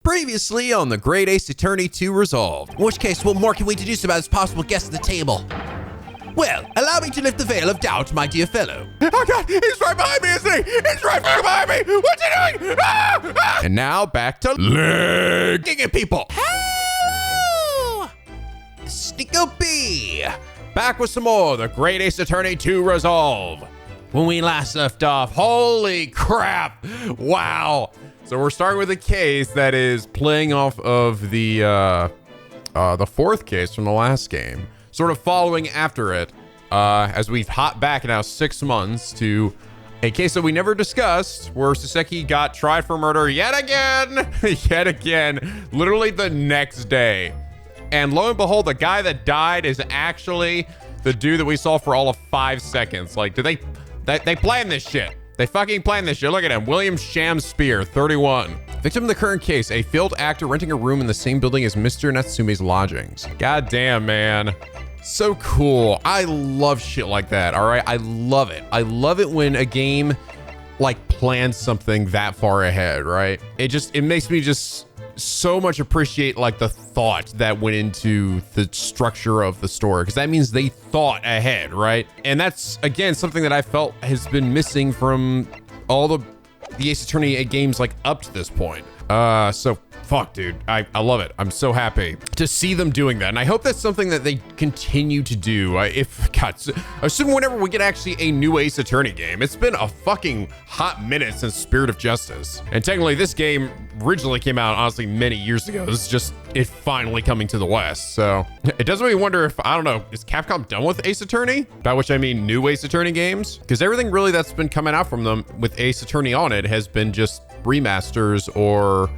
Previously on the Great Ace Attorney 2 Resolved. In which case, what more can we deduce about this possible guest at the table? Well, allow me to lift the veil of doubt, my dear fellow. Oh God, he's right behind me, isn't he? He's right behind me! What's he doing? Ah! Ah! And now back to legging it, people. Hello! NicoB! Back with some more the Great Ace Attorney 2 Resolve. When we last left off, holy crap! Wow! So we're starting with a case that is playing off of the fourth case from the last game, sort of following after it, as we've hopped back now 6 months to a case that we never discussed, where Saseki got tried for murder yet again, literally the next day. And lo and behold, the guy that died is actually the dude that we saw for all of 5 seconds. Like, they planned this shit. They fucking planned this shit. Look at him. William Shamspeare, 31. Victim in the current case, a failed actor renting a room in the same building as Mr. Natsume's lodgings. God damn, man. So cool. I love shit like that, all right? I love it. I love it when a game, like, plans something that far ahead, right? It makes me just so much appreciate, like, the thought that went into the structure of the story, because that means they thought ahead, right? And that's, again, something that I felt has been missing from all the Ace Attorney games, like, up to this point. So fuck, dude, I love it. I'm so happy to see them doing that, and I hope that's something that they continue to do. Assume whenever we get actually a new Ace Attorney game. It's been a fucking hot minute since Spirit of Justice, and technically this game originally came out honestly many years ago. This is just it finally coming to the West, so it does make me wonder if, I don't know, is Capcom done with Ace Attorney? By which I mean new Ace Attorney games, because everything really that's been coming out from them with Ace Attorney on it has been just remasters or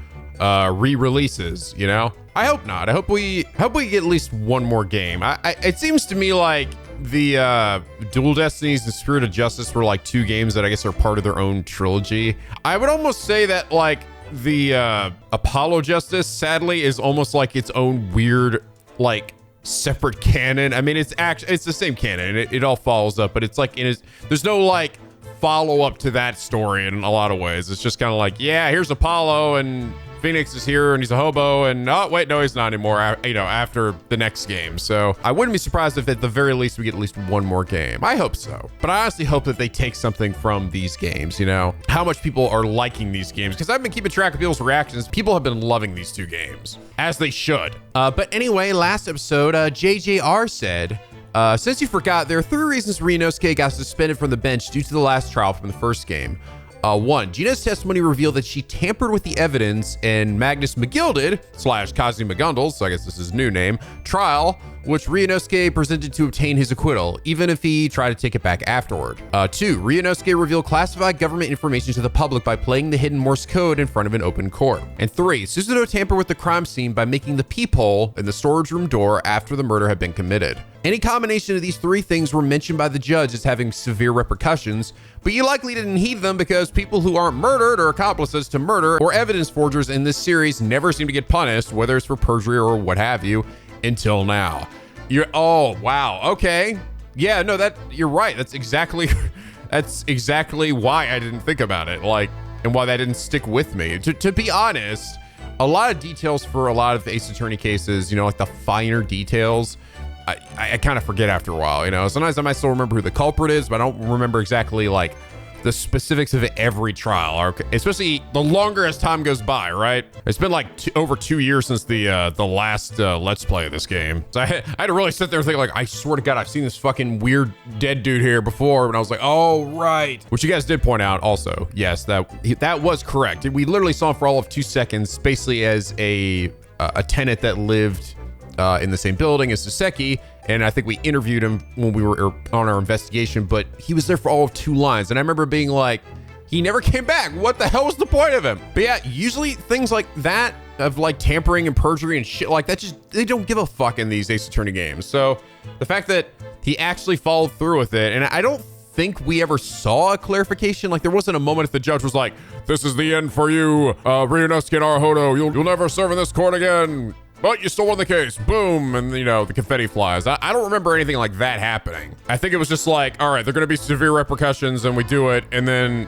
re-releases, you know? I hope not. I hope we get at least one more game. It seems to me like the Dual Destinies and Spirit of Justice were like 2 games that I guess are part of their own trilogy. I would almost say that like the Apollo Justice, sadly, is almost like its own weird, like, separate canon. I mean, it's the same canon. It all follows up, but it's like there's no like follow up to that story in a lot of ways. It's just kind of like, yeah, here's Apollo and Phoenix is here and he's a hobo, and oh wait, no, he's not anymore, you know, after the next game. So I wouldn't be surprised if at the very least we get at least one more game. I hope so, but I honestly hope that they take something from these games, you know, how much people are liking these games, because I've been keeping track of people's reactions. People have been loving these 2 games, as they should. But anyway, last episode, JJR said, since you forgot, there are 3 reasons Ryunosuke got suspended from the bench due to the last trial from the first game. 1, Gina's testimony revealed that she tampered with the evidence in Magnus McGilded / Kazi McGundles, so I guess this is his new name, trial, which Ryunosuke presented to obtain his acquittal, even if he tried to take it back afterward. 2, Ryunosuke revealed classified government information to the public by playing the hidden Morse code in front of an open court. And 3, Susato tampered with the crime scene by making the peephole in the storage room door after the murder had been committed. Any combination of these 3 things were mentioned by the judge as having severe repercussions, but you likely didn't heed them because people who aren't murdered or accomplices to murder or evidence forgers in this series never seem to get punished, whether it's for perjury or what have you, until now. Oh, wow. Okay. Yeah, no, you're right. That's exactly why I didn't think about it, like, and why that didn't stick with me. To be honest, a lot of details for a lot of Ace Attorney cases, you know, like the finer details, I kind of forget after a while, you know. Sometimes I might still remember who the culprit is, but I don't remember exactly like the specifics of every trial, or especially the longer as time goes by, right? It's been like over 2 years since the last Let's Play of this game. So I had to really sit there and think, like, I swear to God, I've seen this fucking weird dead dude here before. And I was like, oh, right. Which you guys did point out also. Yes, that was correct. We literally saw him for all of 2 seconds, basically as a tenant that lived in the same building as Saseki, and I think we interviewed him when we were on our investigation, but he was there for all of 2 lines, and I remember being like, he never came back. What the hell was the point of him? But yeah, usually things like that, of like tampering and perjury and shit like that, just, they don't give a fuck in these Ace Attorney games. So the fact that he actually followed through with it, and I don't think we ever saw a clarification. Like, there wasn't a moment if the judge was like, this is the end for you, Ryunosuke Naruhodo, you'll never serve in this court again. But you still won the case, boom, and you know, the confetti flies. I don't remember anything like that happening. I think it was just like, all right, there are gonna be severe repercussions and we do it, and then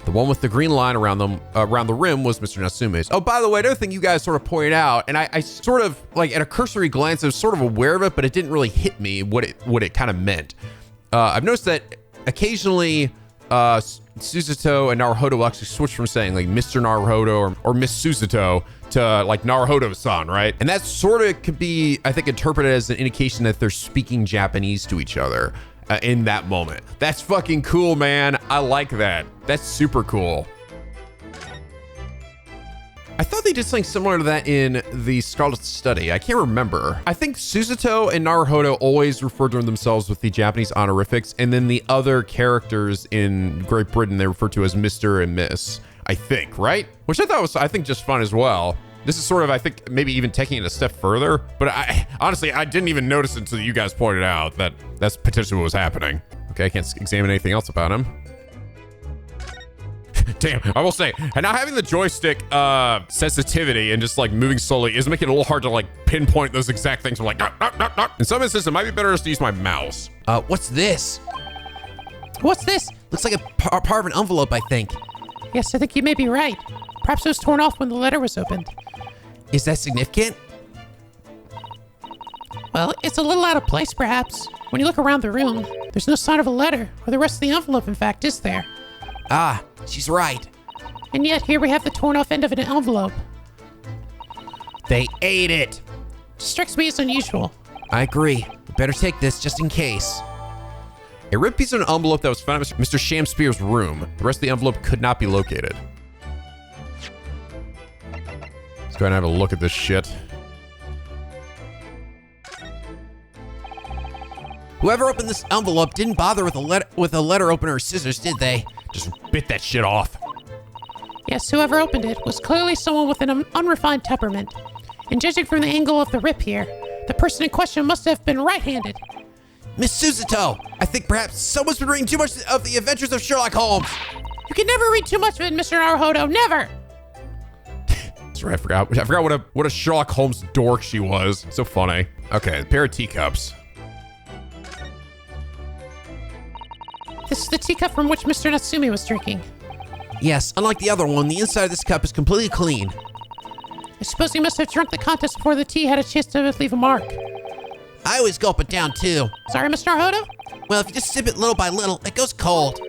The one with the green line around the rim was Mr. Natsume's. Oh, by the way, another thing you guys sort of pointed out, and I sort of, like, at a cursory glance, I was sort of aware of it, but it didn't really hit me what it kind of meant. I've noticed that occasionally Susato and Naruhodo will actually switch from saying, like, Mr. Naruhodo or Miss Susato to, like, Naruhodo-san, right? And that sort of could be, I think, interpreted as an indication that they're speaking Japanese to each other. In that moment. That's fucking cool, man. I like that. That's super cool. I thought they did something similar to that in the Scarlet Study. I can't remember. I think Susato and Naruhodo always refer to themselves with the Japanese honorifics, and then the other characters in Great Britain, they refer to as Mr. and Miss, I think, right? Which I thought was, I think, just fun as well. This is sort of, I think, maybe even taking it a step further. But honestly, I didn't even notice until you guys pointed out that that's potentially what was happening. Okay, I can't examine anything else about him. Damn, I will say, and now having the joystick sensitivity and just like moving slowly is making it a little hard to like pinpoint those exact things. I'm like, no. In some instances, it might be better just to use my mouse. What's this? What's this? Looks like a part of an envelope, I think. Yes, I think you may be right. Perhaps it was torn off when the letter was opened. Is that significant? Well, it's a little out of place, perhaps. When you look around the room, there's no sign of a letter, or the rest of the envelope, in fact, is there. Ah, she's right. And yet, here we have the torn off end of an envelope. They ate it. Strikes me as unusual. I agree. We better take this just in case. A ripped piece of an envelope that was found in Mr. Shamspeare's room. The rest of the envelope could not be located. Let's go ahead and have a look at this shit. Whoever opened this envelope didn't bother with a letter opener or scissors, did they? Just bit that shit off. Yes, whoever opened it was clearly someone with an unrefined temperament. And judging from the angle of the rip here, the person in question must have been right-handed. Miss Susato, I think perhaps someone's been reading too much of the Adventures of Sherlock Holmes. You can never read too much of it, Mr. Naruhodo, never! That's right, I forgot what a Sherlock Holmes dork she was. So funny. Okay, a pair of teacups. This is the teacup from which Mr. Natsume was drinking. Yes, unlike the other one, the inside of this cup is completely clean. I suppose he must have drunk the contents before the tea had a chance to leave a mark. I always gulp it down too. Sorry, Mr. Naruhodo? Well, if you just sip it little by little, it goes cold.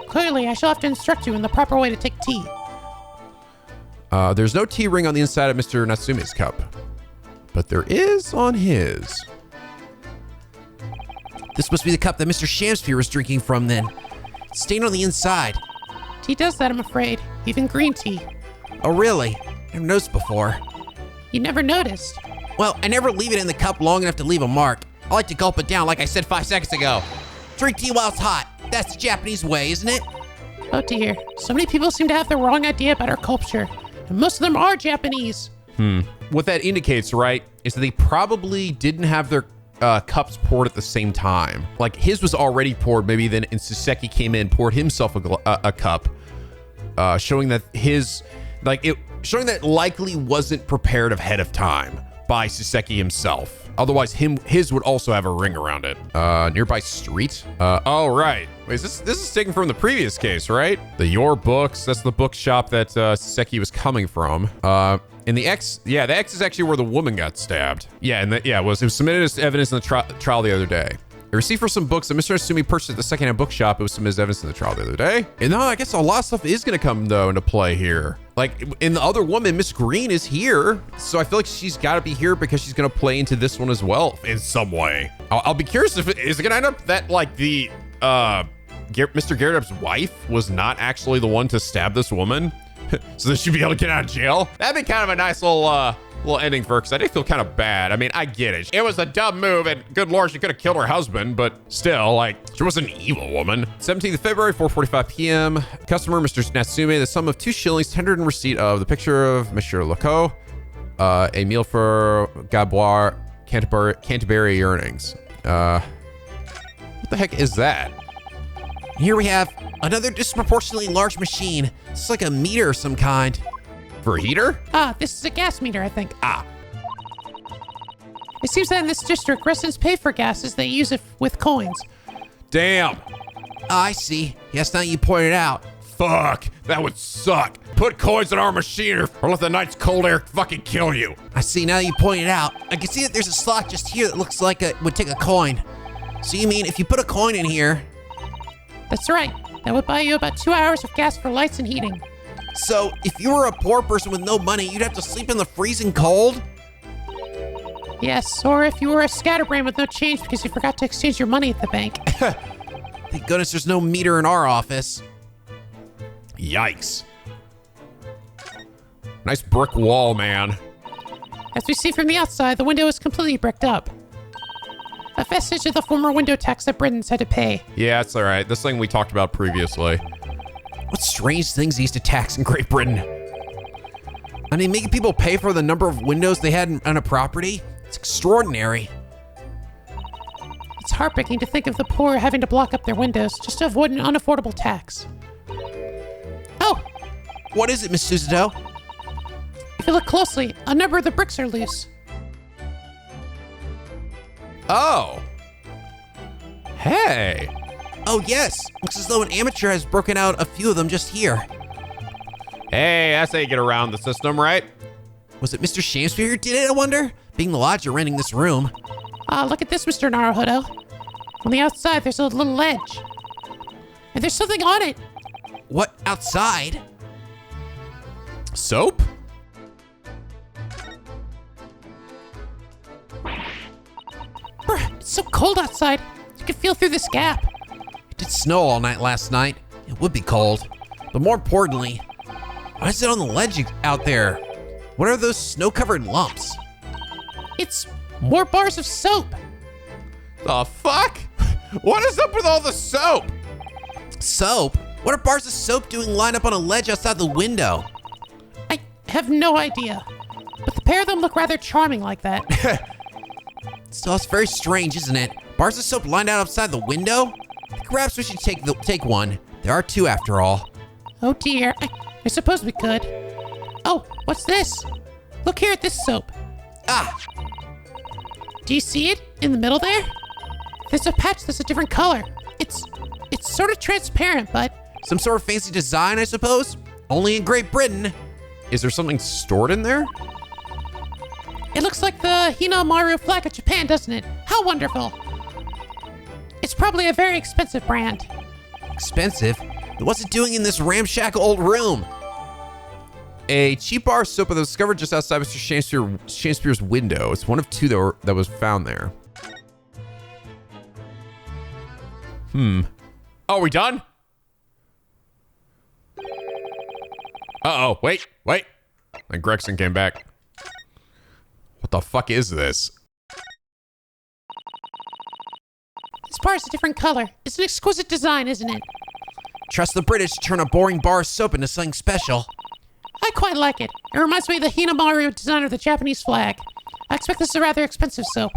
Clearly, I shall have to instruct you in the proper way to take tea. There's no tea ring on the inside of Mr. Natsume's cup, but there is on his. This must be the cup that Mr. Shamspeare was drinking from then. It's stained on the inside. Tea does that, I'm afraid. Even green tea. Oh, really? Never noticed before. You never noticed. Well, I never leave it in the cup long enough to leave a mark. I like to gulp it down like I said 5 seconds ago. Drink tea while it's hot. That's the Japanese way, isn't it? Oh dear. So many people seem to have the wrong idea about our culture. And most of them are Japanese. What that indicates, right, is that they probably didn't have their cups poured at the same time. Like his was already poured, maybe then and Saseki came in, poured himself a cup, showing that showing that likely wasn't prepared ahead of time by Saseki himself. Otherwise, his would also have a ring around it. Nearby street. Oh right. Wait, this is taken from the previous case, right? The Your Books. That's the bookshop that Saseki was coming from. And the X is actually where the woman got stabbed. Yeah, and it was submitted as evidence in the trial the other day. A receipt for some books that Mr. Asumi purchased at the secondhand bookshop. It was submitted as evidence in the trial the other day. And no, I guess a lot of stuff is gonna come though into play here. Like in the other woman, Miss Green is here, so I feel like she's got to be here because she's gonna play into this one as well in some way. I'll be curious if is it gonna end up that like the Mr. Garrett's wife was not actually the one to stab this woman. So that she'd be able to get out of jail. That'd be kind of a nice little ending for her, because I did feel kind of bad. I mean, I get it. It was a dumb move, and good lord, she could have killed her husband, but still, like, she wasn't an evil woman. 17th of February, 4:45 p.m. Customer, Mr. Natsume, the sum of 2 shillings tendered in receipt of the picture of Monsieur Lecoq, a meal for Gaboir, Canterbury earnings. What the heck is that? Here we have another disproportionately large machine. It's like a meter of some kind. For a heater? Ah, this is a gas meter, I think. Ah. It seems that in this district, residents pay for gas as they use it with coins. Damn. I see. Yes, now you pointed out. Fuck, that would suck. Put coins in our machine or let the night's cold air fucking kill you. I see, now that you point it out. I can see that there's a slot just here that looks like it would take a coin. So you mean if you put a coin in here... That's right. That would buy you about 2 hours of gas for lights and heating. So if you were a poor person with no money, you'd have to sleep in the freezing cold? Yes, or if you were a scatterbrain with no change because you forgot to exchange your money at the bank. Thank goodness there's no meter in our office. Yikes. Nice brick wall, man. As we see from the outside, the window is completely bricked up. A vestige of the former window tax that Britons had to pay. Yeah, it's all right. This thing we talked about previously. What strange things they used to tax in Great Britain. I mean, making people pay for the number of windows they had on a property? It's extraordinary. It's heartbreaking to think of the poor having to block up their windows just to avoid an unaffordable tax. Oh, What is it, Miss Susato? if you look closely, a number of the bricks are loose. Oh. Hey. Oh, yes. Looks as though an amateur has broken out a few of them just here. Hey, that's how you get around the system, right? Was it Mr. Shamspeare who did it, I wonder? Being the lodger renting this room. Look at this, Mr. Naruhodo. On the outside, there's a little ledge. And there's something on it. What, outside? Soap? Brr, it's so cold outside. You can feel through this gap. It did snow all night last night. It would be cold. But more importantly, what is it on the ledge out there? What are those snow-covered lumps? It's more bars of soap. The fuck? What is up with all the soap? Soap? What are bars of soap doing lined up on a ledge outside the window? I have no idea. But the pair of them look rather charming like that. Still, it's very strange, isn't it? Bars of soap lined out outside the window? Perhaps we should take one. There are two after all. Oh dear, I suppose we could. Oh, what's this? Look here at this soap. Ah! Do you see it in the middle there? There's a patch that's a different color. It's sort of transparent, but Some sort of fancy design, I suppose? Only in Great Britain. Is there something stored in there? it looks like the Hinamaru flag of Japan, doesn't it? How wonderful. It's probably a very expensive brand. Expensive? What's it doing in this ramshackle old room? A cheap bar of soap that was discovered just outside Mr. Shamspeare's window. It's one of two that was found there. Oh, are we done? Uh-oh, wait. And Gregson came back. What the fuck is this? This bar is a different color. It's an exquisite design, isn't it? Trust the British to turn a boring bar of soap into something special. I quite like it. It reminds me of the Hinamaru design of the Japanese flag. I expect this is a rather expensive soap.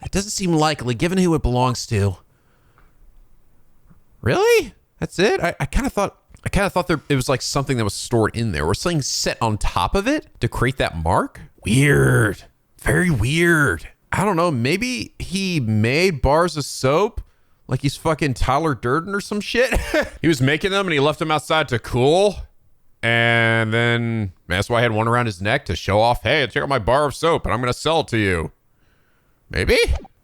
That doesn't seem likely, given who it belongs to. Really? That's it? I kind of thought it was like something that was stored in there or something set on top of it to create that mark. Weird. Very weird. I don't know. Maybe he made bars of soap like he's fucking Tyler Durden or some shit. He was making them and he left them outside to cool. And then that's why I had one around his neck to show off. Hey, check out my bar of soap and I'm going to sell it to you. Maybe?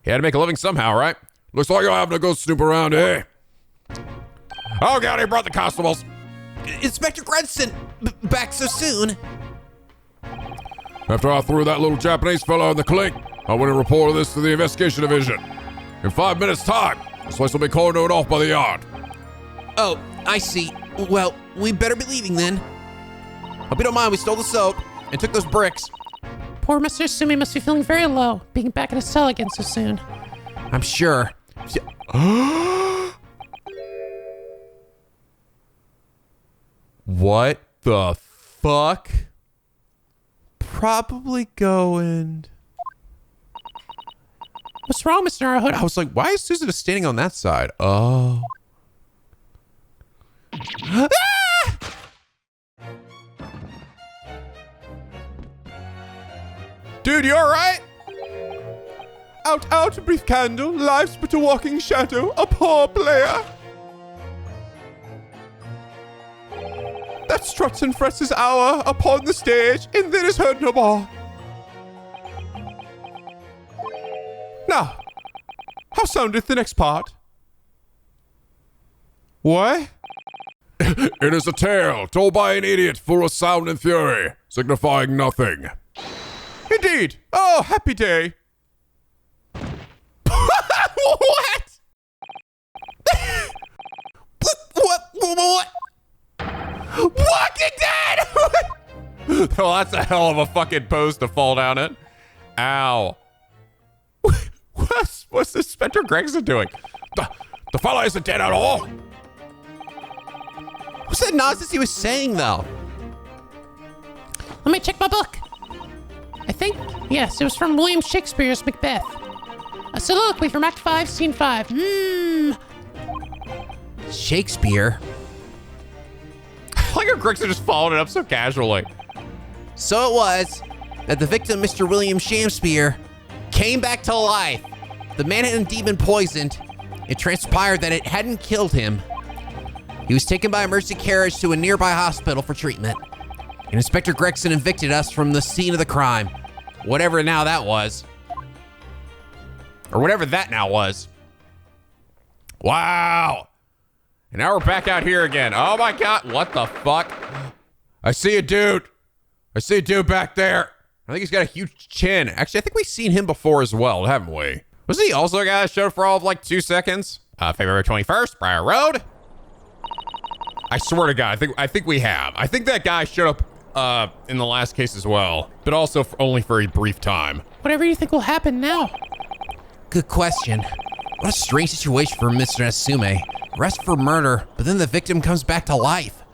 He had to make a living somehow, right? Looks like you're having to go snoop around, eh? Oh, God, he brought the constables. Inspector Gregson, back so soon. After I threw that little Japanese fellow in the clink, I went and reported this to the investigation division. In 5 minutes' time, this place will be cornered off by the yard. Oh, I see. Well, we better be leaving then. Hope you don't mind, we stole the soap and took those bricks. Poor Mr. Sumi must be feeling very low, being back in his cell again so soon. I'm sure. What the fuck? Probably going. What's wrong, Mr. Naruhodo? I was like, why is Susan standing on that side? Oh. Ah! Dude, you alright? Out, brief candle. Life's but a walking shadow. A poor player. that struts and frets his hour upon the stage, and then is heard no more. Now, how soundeth the next part? What? It is a tale told by an idiot full of sound and fury, signifying nothing. Indeed. Oh, happy day. What? What? Walking Dead! Oh, that's a hell of a fucking pose to fall down in. Ow. What's this Inspector Gregson doing? The fella isn't dead at all. What's that nonsense he was saying, though? Let me check my book. I think, yes, it was from William Shakespeare's Macbeth. A soliloquy from Act 5, Scene 5. Shakespeare? Like how Gregson just followed it up so casually. So it was that the victim, Mr. William Shamspeare, came back to life. The man had a demon poisoned. It transpired that it hadn't killed him. He was taken by emergency carriage to a nearby hospital for treatment. And Inspector Gregson evicted us from the scene of the crime. Whatever now that was. Or whatever that now was. Wow. And now we're back out here again. Oh my God, what the fuck? I see a dude. I see a dude back there. I think he's got a huge chin. Actually, I think we've seen him before as well, haven't we? Wasn't he also a guy that showed for all of like 2 seconds? February 21st, Briar Road. I swear to God, I think we have. I think that guy showed up in the last case as well, but also only for a brief time. Whatever you think will happen now. Good question. What a strange situation for Mr. Natsume. Arrested for murder, but then the victim comes back to life.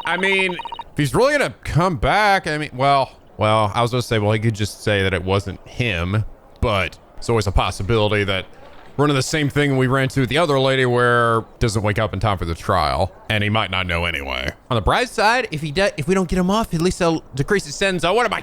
I mean, if he's really gonna come back, I mean, well, I was gonna say, well, he could just say that it wasn't him, but it's always a possibility that we're into the same thing we ran into with the other lady where doesn't wake up in time for the trial, and he might not know anyway. On the bright side, if we don't get him off, at least they'll decrease his sentence. So who am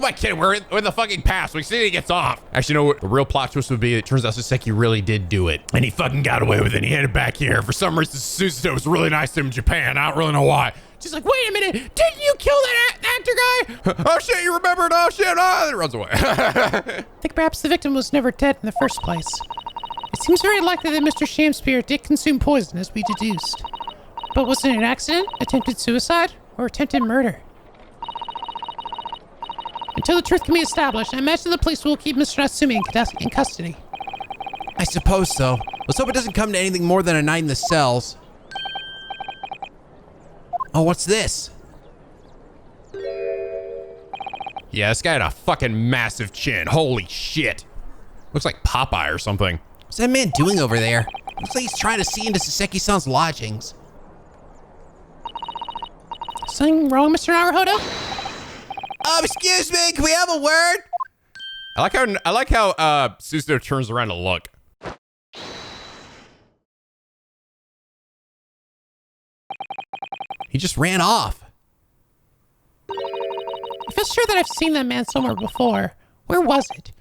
I kidding? We're in the fucking past. We see he gets off. Actually, you know what? The real plot twist would be, it turns out Saseki really did do it. And he fucking got away with it. And he headed back here. For some reason, Susato was really nice to him in Japan. I don't really know why. She's like, wait a minute, didn't you kill that actor guy? Oh shit, you remembered? Oh shit, oh, and he runs away. I think perhaps the victim was never dead in the first place. It seems very likely that Mr. Shamspeare did consume poison, as we deduced. But was it an accident, attempted suicide, or attempted murder? Until the truth can be established, I imagine the police will keep Mr. Natsume in custody. I suppose so. Let's hope it doesn't come to anything more than a night in the cells. Oh, what's this? Yeah, this guy had a fucking massive chin. Holy shit. Looks like Popeye or something. What's that man doing over there? Looks like he's trying to see into Saseki-san's lodgings. Something wrong, Mr. Naruhodo? Excuse me, can we have a word? I like how Susato turns around to look. He just ran off. I feel sure that I've seen that man somewhere before. Where was it?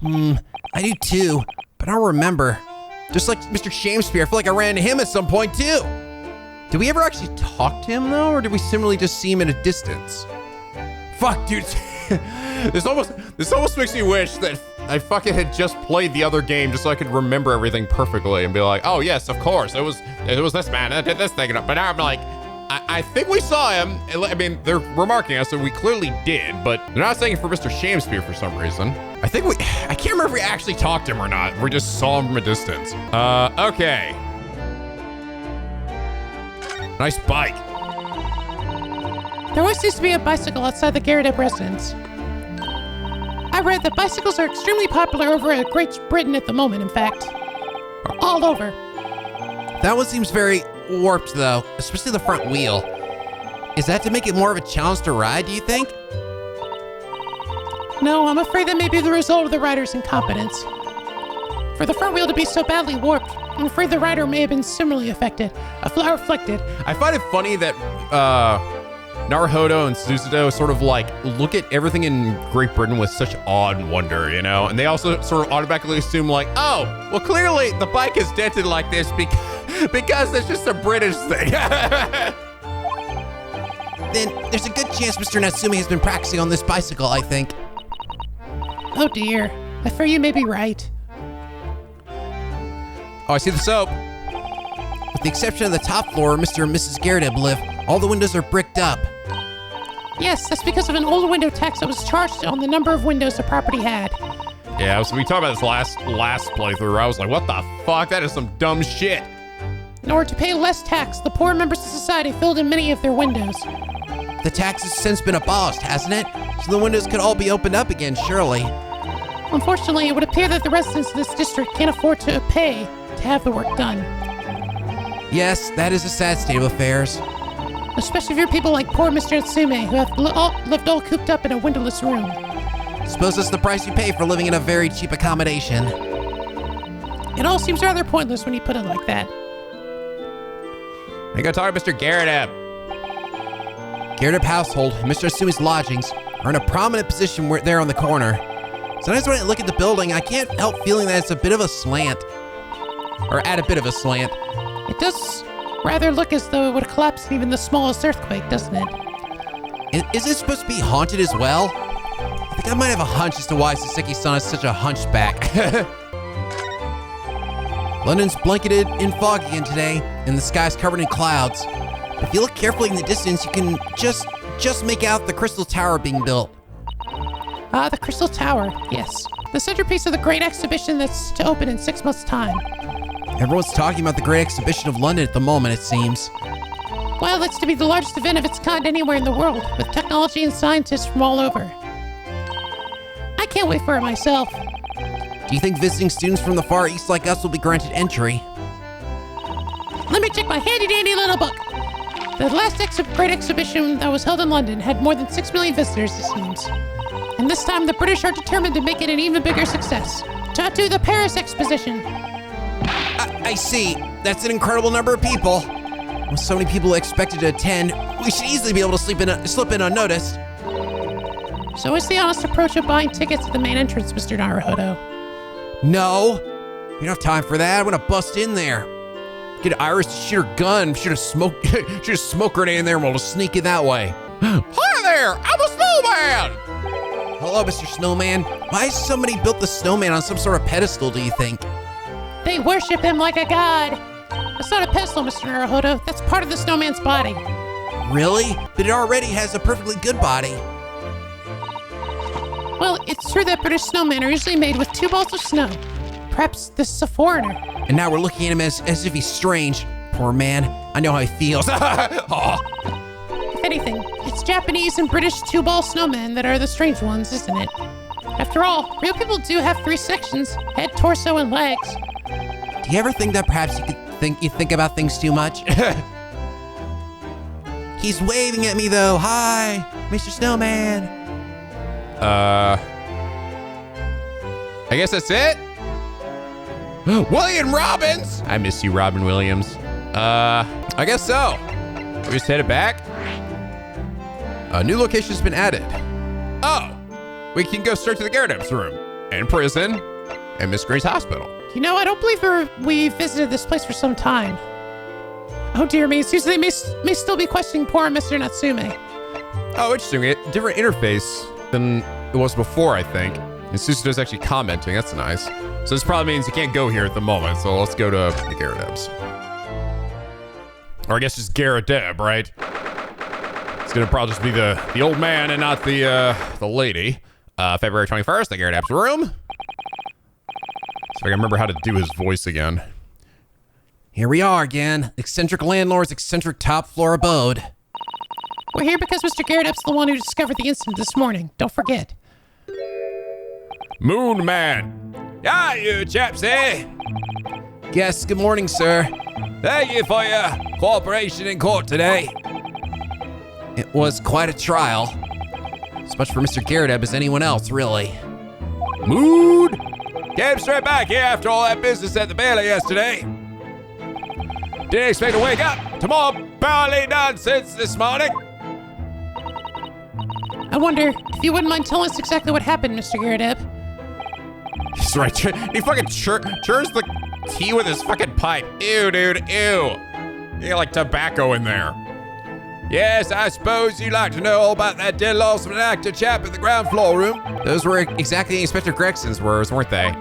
I do too, but I don't remember. Just like Mr. Shamspeare, I feel like I ran into him at some point too. Did we ever actually talk to him though, or did we simply just see him at a distance? Fuck, dude. This almost makes me wish that I fucking had just played the other game just so I could remember everything perfectly and be like, oh yes, of course, it was this man that did this thing. But now I'm like, I think we saw him. I mean, they're remarking us, so we clearly did, but they're not saying it for Mr. Shamspeare for some reason. I can't remember if we actually talked to him or not. We just saw him from a distance. Okay. Nice bike. There always seems to be a bicycle outside the Garrett residence. I read that bicycles are extremely popular over at Great Britain at the moment, in fact. All over. That one seems very warped though, especially the front wheel. Is that to make it more of a challenge to ride, do you think? No, I'm afraid that may be the result of the rider's incompetence. For the front wheel to be so badly warped, I'm afraid the rider may have been similarly affected. Afflicted. I find it funny that Naruhodo and Susato sort of like look at everything in Great Britain with such awe and wonder, you know? And they also sort of automatically assume like, oh, well, clearly the bike is dented like this because it's just a British thing. then there's a good chance Mr. Natsume has been practicing on this bicycle, I think. Oh dear. I fear you may be right. Oh, I see the soap. With the exception of the top floor where Mr. and Mrs. Garrett live, all the windows are bricked up. Yes, that's because of an old window tax that was charged on the number of windows the property had. Yeah, so we talked about this last playthrough. I was like, what the fuck? That is some dumb shit. In order to pay less tax, the poor members of society filled in many of their windows. The tax has since been abolished, hasn't it? So the windows could all be opened up again, surely. Unfortunately, it would appear that the residents of this district can't afford to pay to have the work done. Yes, that is a sad state of affairs. Especially if you're people like poor Mr. Natsume, who have lived all cooped up in a windowless room. Suppose that's the price you pay for living in a very cheap accommodation. It all seems rather pointless when you put it like that. I gotta talk to Mr. Garrett. Garrett household and Mr. Asumi's lodgings are in a prominent position there on the corner. Sometimes when I look at the building, I can't help feeling that it's a bit of a slant. Or at a bit of a slant. It does rather look as though it would collapse in even the smallest earthquake, doesn't it? Is it supposed to be haunted as well? I think I might have a hunch as to why Saseki-san is such a hunchback. London's blanketed in fog again today, and the sky's covered in clouds. If you look carefully in the distance, you can just make out the Crystal Tower being built. Ah, the Crystal Tower, yes. The centerpiece of the great exhibition that's to open in 6 months' time. Everyone's talking about the Great Exhibition of London at the moment, it seems. Well, it's to be the largest event of its kind anywhere in the world, with technology and scientists from all over. I can't wait for it myself. Do you think visiting students from the Far East like us will be granted entry? Let me check my handy-dandy little book. The last great exhibition that was held in London had more than 6 million visitors, it seems. And this time, the British are determined to make it an even bigger success. To the Paris Exposition. I see. That's an incredible number of people. With so many people expected to attend, we should easily be able to slip in unnoticed. So what's the honest approach of buying tickets at the main entrance, Mr. Naruhodo? No. We don't have time for that. I'm gonna bust in there. Get Iris to shoot her gun, shoot a smoke grenade in there, and we'll just sneak in that way. Hi there! I'm a snowman! Hello, Mr. Snowman. Why has somebody built the snowman on some sort of pedestal, do you think? They worship him like a god. That's not a pedestal, Mr. Naruhodo. That's part of the snowman's body. Really? But it already has a perfectly good body. Well, it's true that British snowmen are usually made with 2 balls of snow. Perhaps this is a foreigner. And now we're looking at him as if he's strange. Poor man. I know how he feels. If anything, it's Japanese and British 2-ball snowmen that are the strange ones, isn't it? After all, real people do have 3 sections: head, torso, and legs. Do you ever think that perhaps you think about things too much? He's waving at me though. Hi, Mr. Snowman. I guess that's it? William Robbins! I miss you, Robin Williams. I guess so. We just headed back. A new location's been added. Oh, we can go straight to the Gyarados room, and prison, and Miss Green's hospital. You know, I don't believe we visited this place for some time. Oh dear me, it seems they may still be questioning poor Mr. Natsume. Oh, interesting. A different interface than it was before, I think. And Susato's actually commenting. That's nice. So this probably means you can't go here at the moment. So let's go to the Gyarados. Or I guess just Gyarados, right? It's gonna probably just be the old man and not the lady. February 21st, the Gyarados room. So I can remember how to do his voice again. Here we are again. Eccentric landlord's eccentric top floor abode. We're here because Mr. Gyarados the one who discovered the incident this morning. Don't forget. Moon Man. Yeah, you chaps there. Yes, good morning, sir. Thank you for your cooperation in court today. It was quite a trial. As much for Mr. Gyarados as anyone else, really. Mood. Came straight back here after all that business at the Bailey yesterday. Didn't expect to wake up to more barley nonsense this morning. I wonder if you wouldn't mind telling us exactly what happened, Mr. Gyarados. He's right. He fucking churns the tea with his fucking pipe. Ew, dude. Ew. You got like tobacco in there. Yes, I suppose you'd like to know all about that dead loss of an actor chap in the ground floor room. Those were exactly Inspector Gregson's words, weren't they?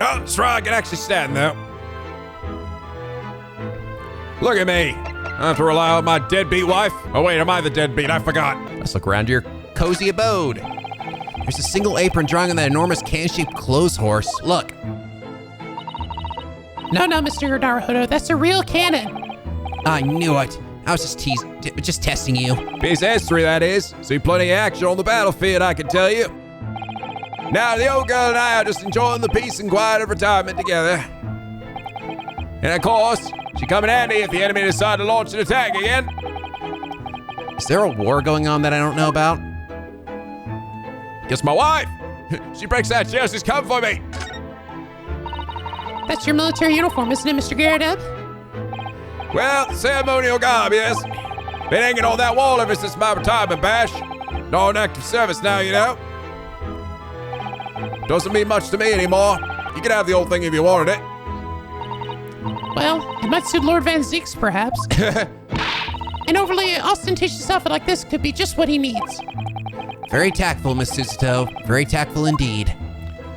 Oh, that's right, I can actually stand though. Look at me. I have to rely on my deadbeat wife. Oh wait, am I the deadbeat? I forgot. Let's look around your cozy abode. There's a single apron drawing on that enormous can-shaped clothes horse. Look. No, Mr. Naruhodo, that's a real cannon. I knew it. I was just testing you. Piece of history, that is. See plenty of action on the battlefield, I can tell you. Now, the old girl and I are just enjoying the peace and quiet of retirement together. And of course, she come in handy if the enemy decide to launch an attack again. Is there a war going on that I don't know about? Guess my wife. She breaks that chair, she's come for me. That's your military uniform, isn't it, Mr. Garrett? Well, ceremonial garb, yes. Been hanging on that wall ever since my retirement bash. Not in active service now, you know. Doesn't mean much to me anymore. You can have the old thing if you wanted it. Well, it might suit Lord Van Zeeks, perhaps. An overly ostentatious outfit like this could be just what he needs. Very tactful, Miss Susato. Very tactful indeed.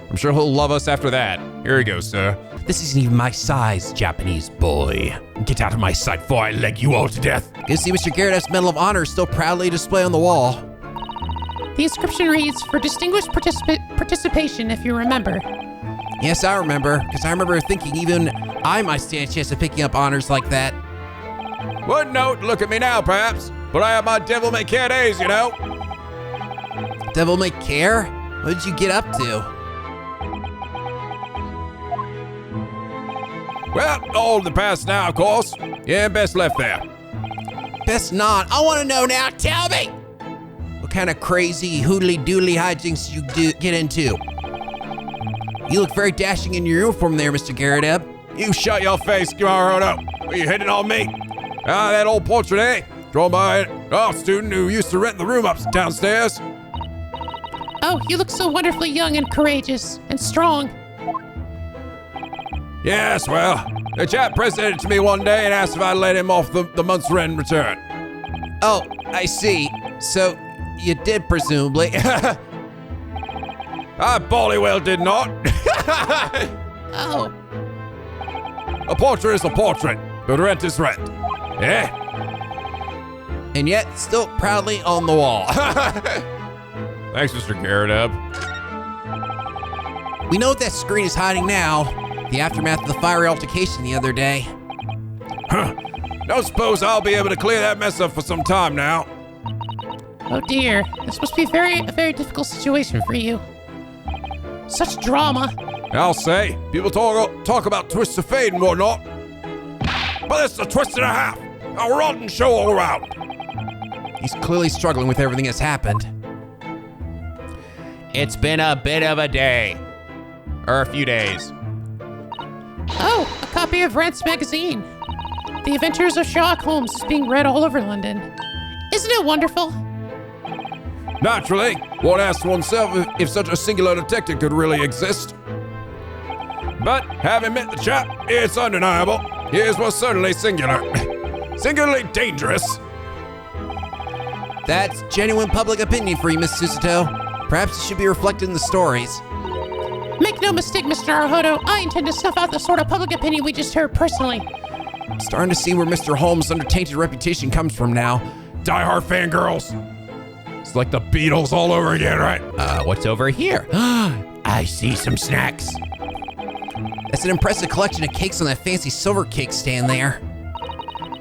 I'm sure he'll love us after that. Here you go, sir. This isn't even my size, Japanese boy. Get out of my sight before I leg you all to death. Good to see Mr. Garrett's Medal of Honor still proudly displayed on the wall. The inscription reads, for distinguished participation, if you remember. Yes, I remember, because I remember thinking even I might stand a chance of picking up honors like that. Wouldn't know to look at me now, perhaps, but I have my devil may care days, you know. Devil may care? What did you get up to? Well, all in the past now, of course. Yeah, best left there. Best not. I want to know now. Tell me. What kind of crazy hoodly-doodly hijinks did you get into? You look very dashing in your uniform there, Mr. Garrett. You shut your face, Naruhodo. Are you hitting on me? Ah, that old portrait, eh? Drawn by an art student who used to rent the room up downstairs. Oh, you look so wonderfully young and courageous and strong. Yes, well, the chap presented it to me one day and asked if I'd let him off the month's rent in return. Oh, I see. So, you did, presumably. I bally well did not. Oh. A portrait is a portrait, but rent is rent. Eh? And yet, still proudly on the wall. Thanks, Mr. Garrett. We know what that screen is hiding now. The aftermath of the fiery altercation the other day. Don't suppose I'll be able to clear that mess up for some time now. Oh dear, this must be a very difficult situation for you. Such drama. I'll say, people talk about twists of fate and whatnot. But it's a twist and a half. A rotten show all around. He's clearly struggling with everything that's happened. It's been a bit of a day. Or a few days. Oh, a copy of Rent's magazine. The Adventures of Sherlock Holmes is being read all over London. Isn't it wonderful? Naturally, one asks oneself if such a singular detective could really exist. But having met the chap, it's undeniable. His was certainly singular. Singularly dangerous. That's genuine public opinion for you, Miss Susato. Perhaps it should be reflected in the stories. Make no mistake, Mr. Naruhodo, I intend to snuff out the sort of public opinion we just heard personally. I'm starting to see where Mr. Holmes' undertainted reputation comes from now. Die-hard fangirls. It's like the Beatles all over again, right? What's over here? I see some snacks. That's an impressive collection of cakes on that fancy silver cake stand there.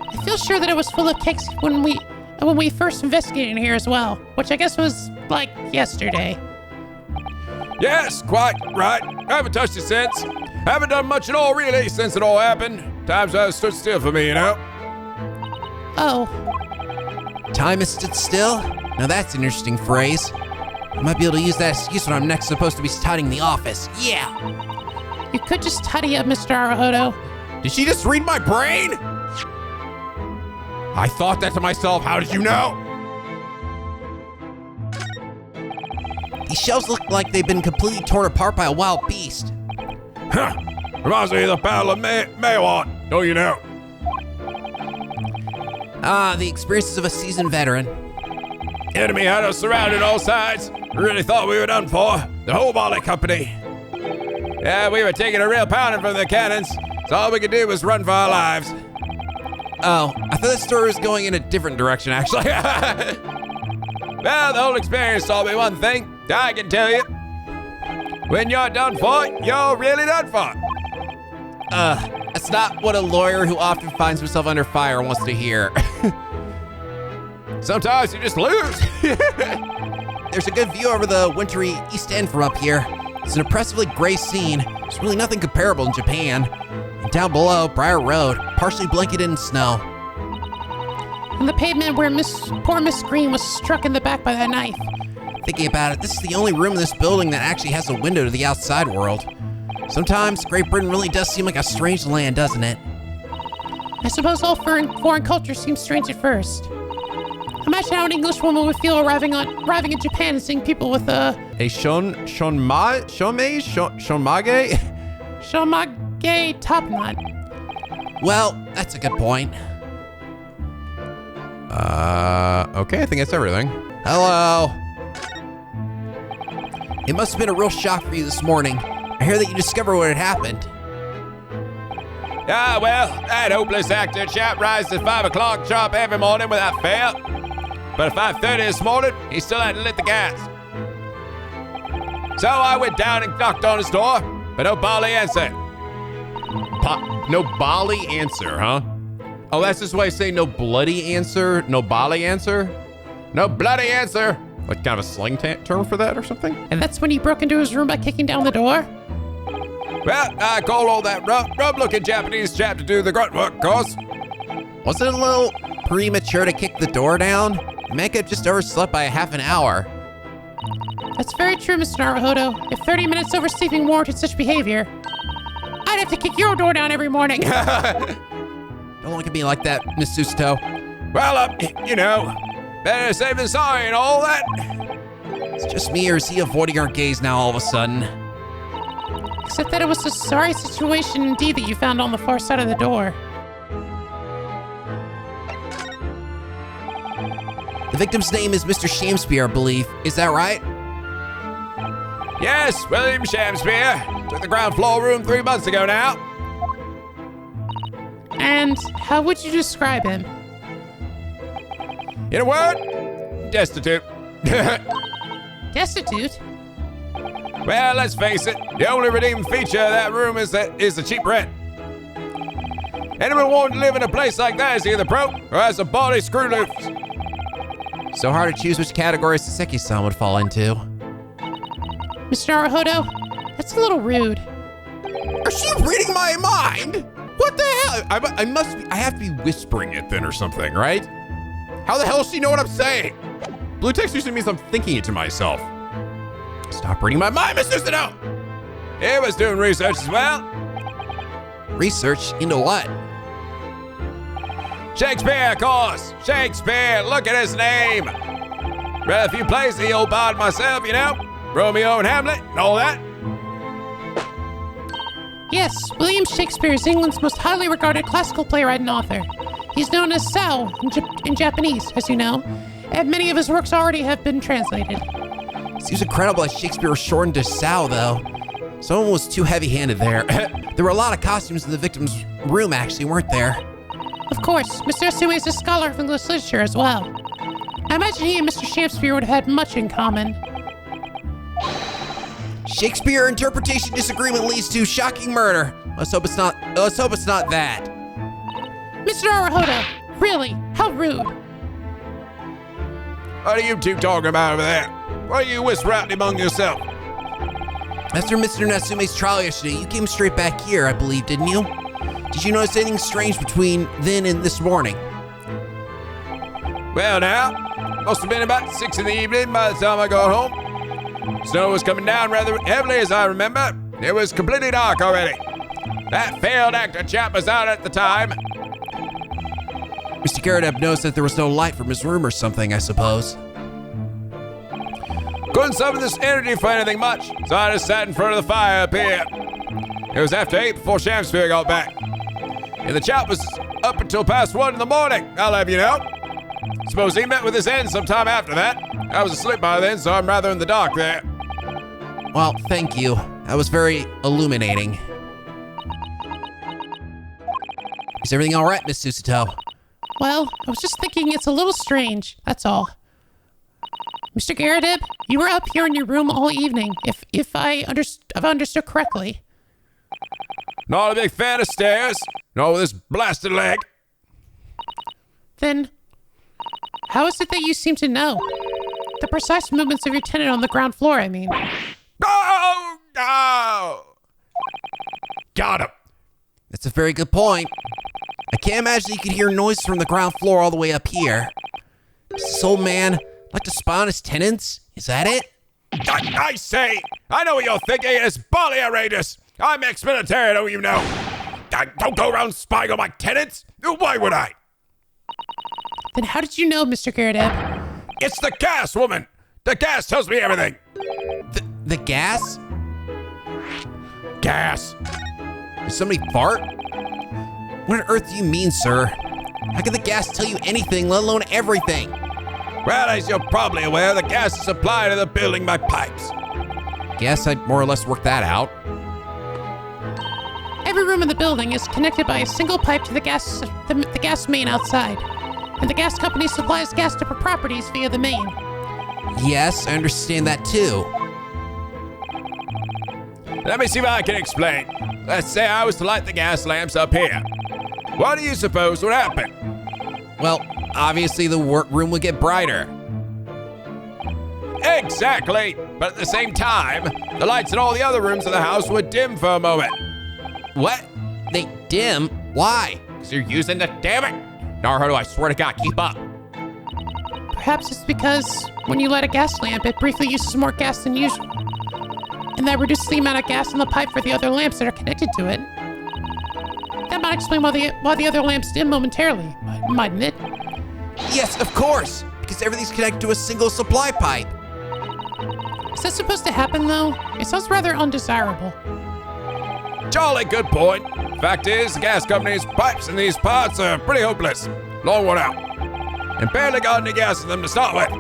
I feel sure that it was full of cakes when we first investigated in here as well, which I guess was, like, yesterday. Yes, quite right. I haven't touched it since. Haven't done much at all, really, since it all happened. Times have stood still for me, you know? Oh. Time has stood still? Now that's an interesting phrase. I might be able to use that excuse when I'm next supposed to be tidying the office. Yeah! You could just tidy up, Mr. Naruhodo. Did she just read my brain? I thought that to myself. How did you know? These shelves look like they've been completely torn apart by a wild beast. Huh. Reminds me of the Battle of Maywan, don't you know? Ah, the experiences of a seasoned veteran. Enemy had us surrounded all sides. We really thought we were done for. The whole Molly company. Yeah, we were taking a real pounding from the cannons. So all we could do was run for our lives. Oh, I thought the story was going in a different direction, actually. Well, the whole experience taught me one thing. I can tell you. When you're done for, you're really done for. That's not what a lawyer who often finds himself under fire wants to hear. Sometimes you just lose. There's a good view over the wintry East End from up here. It's an impressively gray scene. There's really nothing comparable in Japan. And down below, Briar Road, partially blanketed in snow. And the pavement where poor Miss Green was struck in the back by that knife. Thinking about it, this is the only room in this building that actually has a window to the outside world. Sometimes Great Britain really does seem like a strange land, doesn't it? I suppose all foreign cultures seem strange at first. Imagine how an English woman would feel arriving in Japan and seeing people with A shonmage shomage top knot. Well, that's a good point. Okay, I think that's everything. Hello. It must have been a real shock for you this morning. I hear that you discovered what had happened. Ah, well, that hopeless actor chap rises at 5 o'clock sharp every morning without fail. But at 5:30 this morning, he still hadn't lit the gas. So I went down and knocked on his door, but no Bali answered. No Bali answer, huh? Oh, that's just why I say no bloody answer, no Bali answer? No bloody answer. Like kind of a slang term for that or something? And that's when he broke into his room by kicking down the door? Well, I called all that rough-looking Japanese chap to do the grunt work, cause. Was it a little premature to kick the door down? The man could have just overslept by a half an hour. That's very true, Mr. Naruhodo. If 30 minutes oversleeping warranted such behavior, I'd have to kick your door down every morning. Don't look at me like that, Miss Susato. Well, you know, better safe than sorry and all that. It's just me, or is he avoiding our gaze now all of a sudden? Except that it was a sorry situation indeed that you found on the far side of the door. The victim's name is Mr. Shamspeare, I believe. Is that right? Yes, William Shamspeare. Took the ground floor room 3 months ago now. And how would you describe him? In a word, destitute. Destitute? Well, let's face it, the only redeeming feature of that room is the cheap rent. Anyone wanting to live in a place like that is either broke or has a body screwed loose. So hard to choose which category Saseki-san would fall into. Mr. Naruhodo, that's a little rude. Is she reading my mind? What the hell? I have to be whispering it then or something, right? How the hell does she know what I'm saying? Blue text usually means I'm thinking it to myself. Stop reading my mind, Mr. Susato! He was doing research as well. Research into what? Shakespeare, of course. Shakespeare, look at his name. Read a few plays of the old bard myself, you know. Romeo and Hamlet and all that. Yes, William Shakespeare is England's most highly regarded classical playwright and author. He's known as Sao in Japanese, as you know, and many of his works already have been translated. Seems incredible that Shakespeare was shortened to Sao, though. Someone was too heavy-handed there. There were a lot of costumes in the victim's room, actually, weren't there? Of course, Mr. Asumi is a scholar of English literature as well. I imagine he and Mr. Shamspeare would have had much in common. Shakespeare interpretation disagreement leads to shocking murder. Let's hope it's not that. Mr. Naruhodo, really, how rude. What are you two talking about over there? What are you whispering among yourself? After Mr. Natsume's trial yesterday, you came straight back here, I believe, didn't you? Did you notice anything strange between then and this morning? Well now, must have been about 6 in the evening by the time I got home. Snow was coming down rather heavily as I remember. It was completely dark already. That failed actor chap was out at the time. Mr. Garrett noticed that there was no light from his room or something, I suppose. Couldn't summon this energy for anything much, so I just sat in front of the fire up here. It was after 8 before Shamspeare got back. And the chap was up until past 1 in the morning, I'll have you know. Suppose he met with his end sometime after that. I was asleep by then, so I'm rather in the dark there. Well, thank you. That was very illuminating. Is everything all right, Miss Susato? Well, I was just thinking it's a little strange, that's all. Mr. Garrett, you were up here in your room all evening, if I've understood correctly. Not a big fan of stairs, nor with this blasted leg. Then, how is it that you seem to know? The precise movements of your tenant on the ground floor, I mean. Oh, no! Got him. That's a very good point. I can't imagine you could hear noise from the ground floor all the way up here. Does this old man like to spy on his tenants? Is that it? I say, I know what you're thinking. It's bally outrageous. I'm ex-military, don't you know? I don't go around spying on my tenants. Why would I? Then how did you know, Mr. Garrett? It's the gas, woman. The gas tells me everything. The gas? Gas. Did somebody fart? What on earth do you mean, sir? How can the gas tell you anything, let alone everything? Well, as you're probably aware, the gas is supplied to the building by pipes. Guess I'd more or less work that out. Every room in the building is connected by a single pipe to the gas main outside. And the gas company supplies gas to properties via the main. Yes, I understand that too. Let me see if I can explain. Let's say I was to light the gas lamps up here. What do you suppose would happen? Well, obviously the workroom would get brighter. Exactly. But at the same time, the lights in all the other rooms of the house would dim for a moment. What? They dim? Why? Because you're using the damn it. Naruhodo, I swear to God, keep up. Perhaps it's because when you light a gas lamp, it briefly uses more gas than usual. And that reduces the amount of gas in the pipe for the other lamps that are connected to it. That might explain why the other lamps dim momentarily, mightn't it? Yes, of course, because everything's connected to a single supply pipe. Is that supposed to happen, though? It sounds rather undesirable. Jolly good point. Fact is, the gas company's pipes in these parts are pretty hopeless. Long worn out. And barely got any gas in them to start with.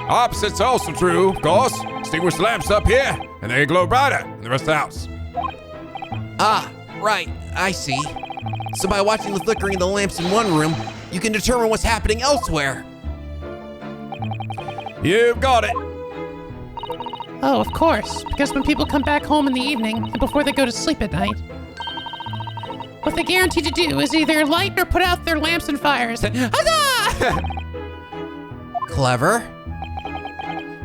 Opposite's also true, of course. Extinguish the lamps up here, and they glow brighter than the rest of the house. Ah, right, I see. So by watching the flickering of the lamps in one room, you can determine what's happening elsewhere. You've got it. Oh, of course, because when people come back home in the evening and before they go to sleep at night, what they guarantee to do is either light or put out their lamps and fires. Huzzah! Clever.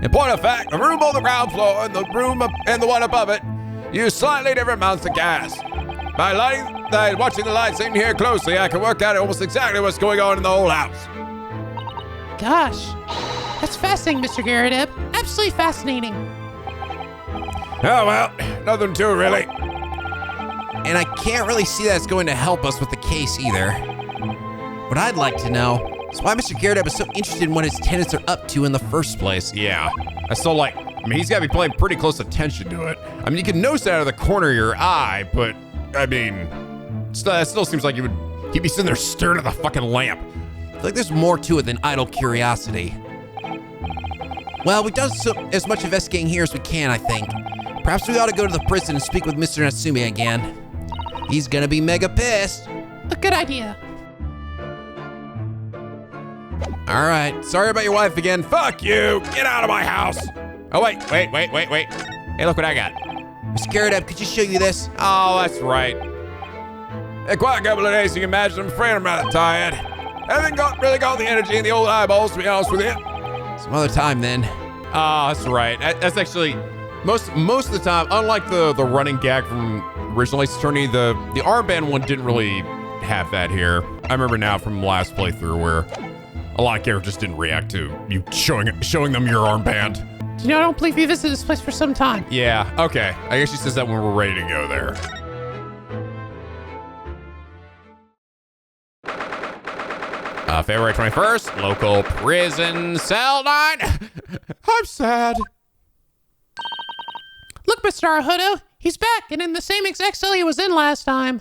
In point of fact, the room on the ground floor and the room and the one above it use slightly different amounts of gas. By watching the lights in here closely, I can work out almost exactly what's going on in the whole house. Gosh, that's fascinating, Mr. Garrett. Absolutely fascinating. Oh well, nothing to it really. And I can't really see that it's going to help us with the case either. What I'd like to know is why Mr. Garrett was so interested in what his tenants are up to in the first place. Yeah. I still like, I mean, he's got to be paying pretty close attention to it. I mean, you can notice that out of the corner of your eye, but, I mean, that still seems like he'd be sitting there staring at the fucking lamp. I feel like there's more to it than idle curiosity. Well, we've done as much investigating here as we can, I think. Perhaps we ought to go to the prison and speak with Mr. Natsume again. He's gonna be mega pissed. A good idea. All right, Sorry about your wife again. Fuck you. Get out of my house. Oh, wait. Hey, look what I got. Mr. Garrett, could you show you this? Oh, that's right. Hey, quite a couple of days, you can imagine. I'm afraid I'm rather tired. I haven't really got the energy in the old eyeballs, to be honest with you. Some other time then. Oh, that's right. That's actually most of the time. Unlike the running gag from original Ace Attorney, the armband one didn't really have that here. I remember now from last playthrough where a lot of characters just didn't react to you showing them your armband. You know, I don't believe you visited this place for some time. Yeah. Okay. I guess she says that when we're ready to go there. February 21st, local prison cell 9. I'm sad. Look, Mr. Naruhodo, he's back and in the same exact cell he was in last time.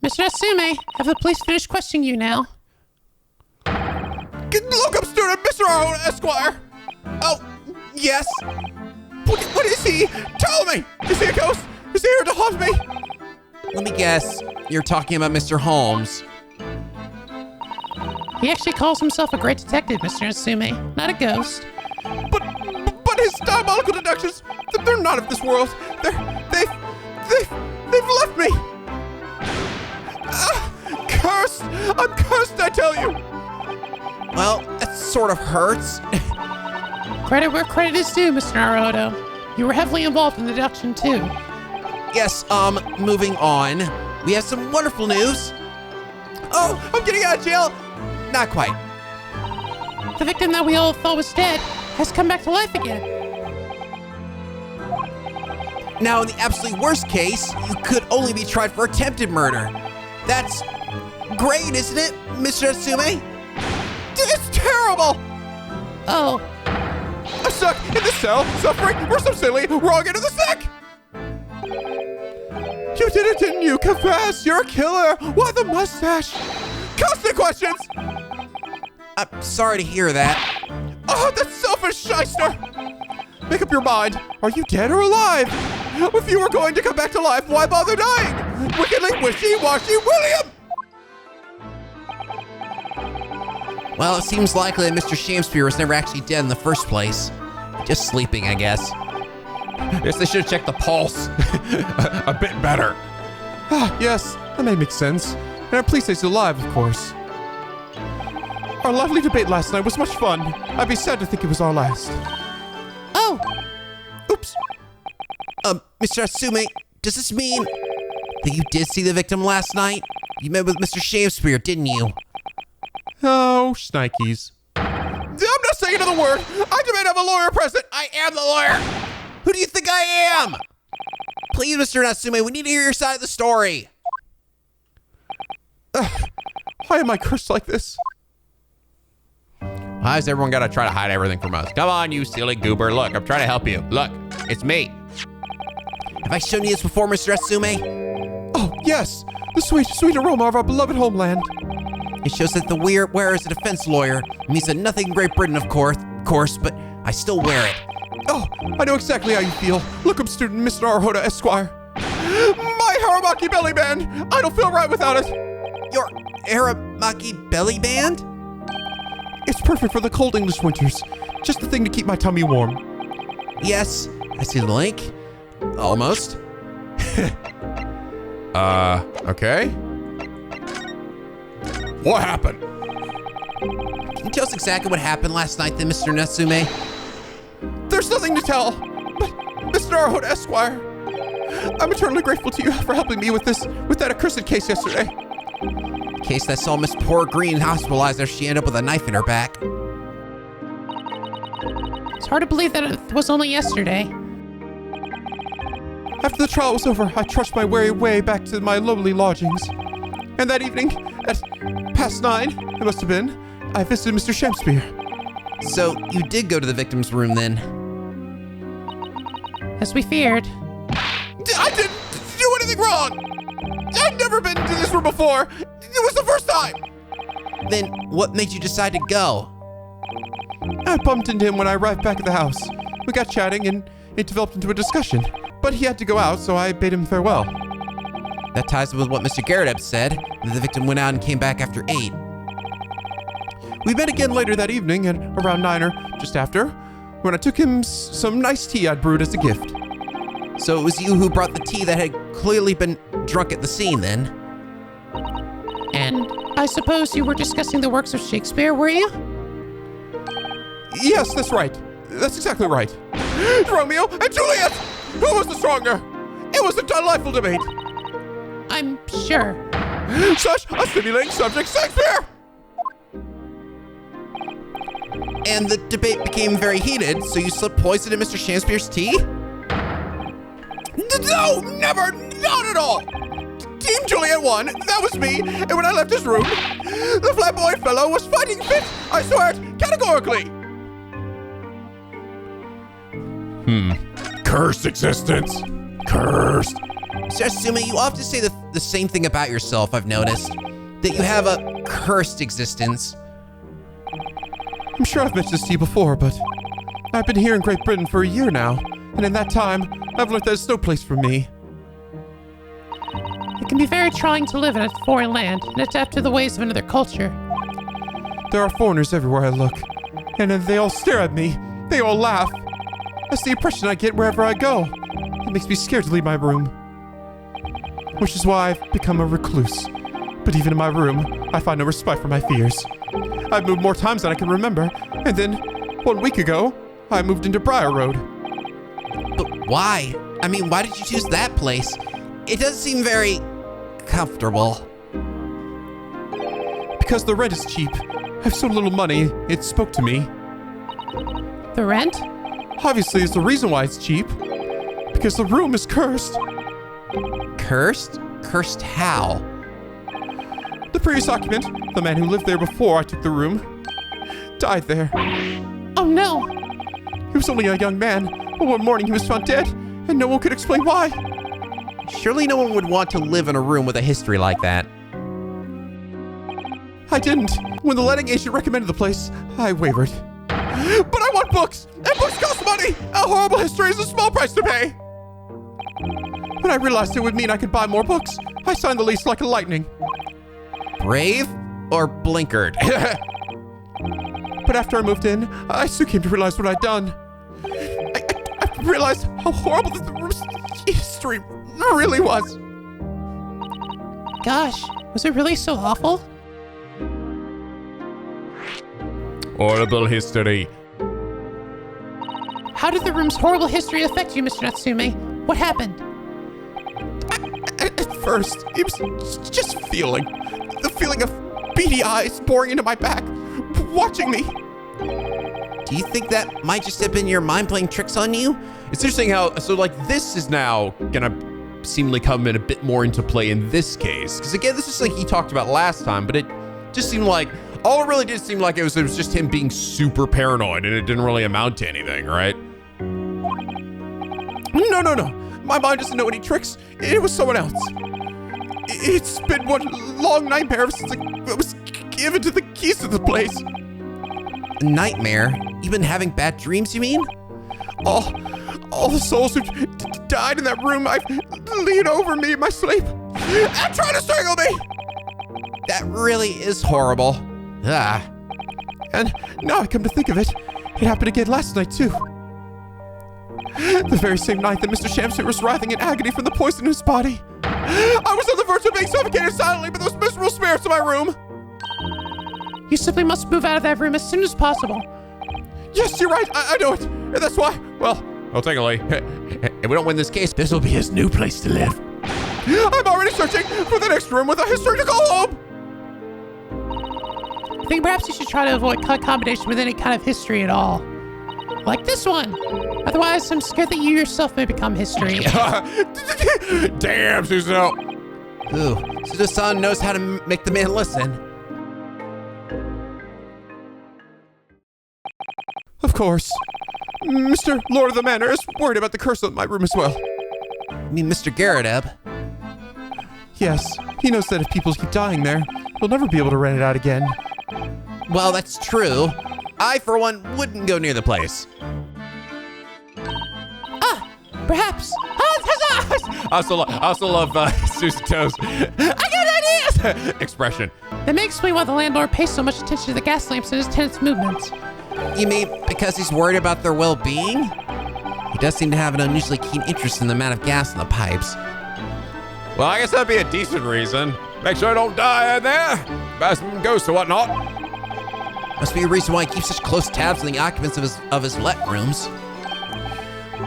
Mr. Natsume, have the police finished questioning you now? Look up, student, Mr. Naruhodo, Esquire. Oh, yes. What is he? Tell me. Is he a ghost? Is he here to haunt me? Let me guess. You're talking about Mr. Holmes. He actually calls himself a great detective, Mr. Natsume, not a ghost. But his diabolical deductions, they're not of this world. They've left me. Cursed. I'm cursed, I tell you. Well, that sort of hurts. Credit where credit is due, Mr. Naruhodo. You were heavily involved in the deduction, too. Yes, moving on. We have some wonderful news. Oh, I'm getting out of jail. Not quite. The victim that we all thought was dead has come back to life again. Now, in the absolutely worst case, you could only be tried for attempted murder. That's great, isn't it, Mr. Natsume? It's terrible! Oh, I'm stuck in this cell, suffering for some silly wrong end of the stick! You did it, didn't you? Confess, you're a killer! Why the mustache? Constant questions! I'm sorry to hear that. Oh, that selfish shyster! Make up your mind. Are you dead or alive? If you were going to come back to life, why bother dying? Wickedly wishy-washy William! Well, it seems likely that Mr. Shamspeare was never actually dead in the first place. Just sleeping, I guess. Yes, they should have checked the pulse a bit better. Yes, that may make sense. And our police say he's alive, of course. Our lively debate last night was much fun. I'd be sad to think it was our last. oh, Oops. Mr. Natsume, does this mean that you did see the victim last night? You met with Mr. Shamspeare, didn't you? Oh, shnikes. I'm not saying another word. I demand have a lawyer present. I am the lawyer. Who do you think I am? Please, Mr. Natsume, we need to hear your side of the story. Why am I cursed like this? Why has everyone got to try to hide everything from us? Come on, you silly goober. Look, I'm trying to help you. Look, it's me. Have I shown you this before, Mr. Natsume? Oh, yes. The sweet, sweet aroma of our beloved homeland. It shows that the wearer is a defense lawyer. It means that nothing in Great Britain, of course, but I still wear it. Oh, I know exactly how you feel. Look up, student Mr. Naruhodo, Esquire. My Haramaki belly band. I don't feel right without it. Your Haramaki belly band? It's perfect for the cold English winters. Just the thing to keep my tummy warm. Yes, I see the link. Almost. Okay. What happened? Can you tell us exactly what happened last night then, Mr. Natsume? There's nothing to tell. But, Mr. Naruhodo, Esquire, I'm eternally grateful to you for helping me with that accursed case yesterday. Case that saw Miss Poor Green hospitalized after she ended up with a knife in her back. it's hard to believe that it was only yesterday. After the trial was over, I trudged my weary way back to my lowly lodgings. And that evening, at past 9, it must have been, I visited Mr. Shamspeare. So, you did go to the victim's room then? As we feared. I didn't do anything wrong! I'd never been to this room before! It was the first time! Then, what made you decide to go? I bumped into him when I arrived back at the house. We got chatting and it developed into a discussion. But he had to go out, so I bade him farewell. That ties with what Mr. Garrett said, that the victim went out and came back after 8. We met again later that evening at around 9 or just after, when I took him some nice tea I'd brewed as a gift. So it was you who brought the tea that had clearly been drunk at the scene then? And I suppose you were discussing the works of Shakespeare, were you? Yes, that's right. That's exactly right. Romeo and Juliet! Who was the stronger? It was a delightful debate. I'm sure. Such a stimulating subject, Shakespeare! And the debate became very heated, so you slipped poison in Mr. Shamspeare's tea? No, never, not at all! Team Juliet won, that was me, and when I left his room, the flamboyant fellow was fighting fit, I swear it, categorically! Cursed existence. Cursed. Mr. Asuma, you often say the the same thing about yourself, I've noticed. That you have a cursed existence. I'm sure I've mentioned this to you before, but I've been here in Great Britain for a year now, and in that time, I've learned that it's no place for me. It can be very trying to live in a foreign land and adapt to the ways of another culture. There are foreigners everywhere I look, and they all stare at me. They all laugh. That's the impression I get wherever I go. It makes me scared to leave my room. Which is why I've become a recluse. But even in my room, I find no respite for my fears. I've moved more times than I can remember, and then, 1 week ago, I moved into Briar Road. But why? I mean, why did you choose that place? It doesn't seem very comfortable. Because the rent is cheap. I have so little money, it spoke to me. The rent? Obviously, it's the reason why it's cheap. Because the room is cursed. Cursed? Cursed how? The previous occupant, the man who lived there before I took the room, died there. Oh no! He was only a young man, but one morning he was found dead, and no one could explain why. Surely no one would want to live in a room with a history like that. I didn't. When the letting agent recommended the place, I wavered. But I want books, and books cost money. A horrible history is a small price to pay. When I realized it would mean I could buy more books, I signed the lease like a lightning. Brave or blinkered? But after I moved in, I soon came to realize what I'd done. I realized how horrible the room's history really was. Gosh, was it really so awful? Horrible history. How did the room's horrible history affect you, Mr. Natsume? What happened? At first, it was just feeling. The feeling of beady eyes boring into my back, watching me. Do you think that might just have been your mind playing tricks on you? It's interesting how, so like this is now gonna seemingly come in a bit more into play in this case. Because again, this is something he talked about last time, but it just seemed like, all it really did seem like it was just him being super paranoid and it didn't really amount to anything, right? No. My mind doesn't know any tricks. It was someone else. It's been one long nightmare ever since I was given to the keys to the place. A nightmare? You've been having bad dreams, you mean? All the souls who died in that room, I've leaned over me in my sleep and trying to strangle me. That really is horrible. Ah. And now I come to think of it, it happened again last night too. The very same night that Mr. Shamspeare was writhing in agony from the poison in his body. I was on the verge of being suffocated silently by those miserable spirits in my room. You simply must move out of that room as soon as possible. Yes, you're right. I know it. And that's why, well, Technically, if we don't win this case, this will be his new place to live. I'm already searching for the next room with a history to call home. I think perhaps you should try to avoid combination with any kind of history at all. Like this one. Otherwise, I'm scared that you yourself may become history. damn, Susato. Ooh, Susato knows how to make the man listen. Of course. Mr. Lord of the Manor is worried about the curse of my room as well. I mean, Mr. Garrett. Yes, he knows that if people keep dying there, he'll never be able to rent it out again. Well, that's true. I, for one, wouldn't go near the place. Perhaps. I also love Susato's I got ideas expression. That may explain why the landlord pays so much attention to the gas lamps and his tenants' movements. You mean because he's worried about their well-being? He does seem to have an unusually keen interest in the amount of gas in the pipes. Well, I guess that'd be a decent reason. Make sure I don't die in there. Buy some ghosts or whatnot. Must be a reason why he keeps such close tabs on the occupants of his let rooms.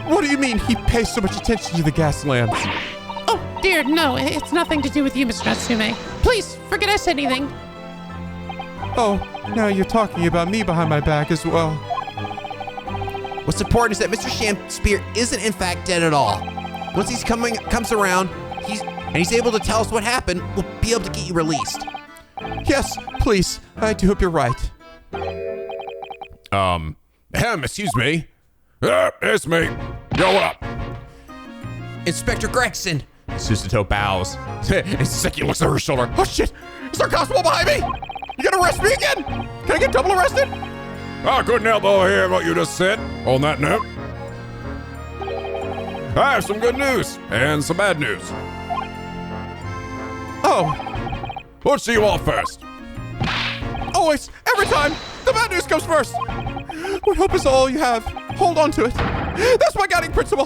What do you mean he pays so much attention to the gas lamps? Oh, dear, no. It's nothing to do with you, Mr. Natsume. Please, forget I said anything. Oh, now you're talking about me behind my back as well. What's important is that Mr. Shamspeare isn't in fact dead at all. Once he comes around, he's able to tell us what happened, we'll be able to get you released. Yes, please. I do hope you're right. Excuse me. It's me. Yo, what up? Inspector Gregson, Susato bows. And Saseki looks over her shoulder. Oh shit! Is there a constable behind me? You gonna arrest me again? Can I get double arrested? I couldn't help but hear what you just said. On that note, I have some good news and some bad news. Oh, Let's see you all first. always, every time, the bad news comes first. What hope is all you have? Hold on to it. That's my guiding principle.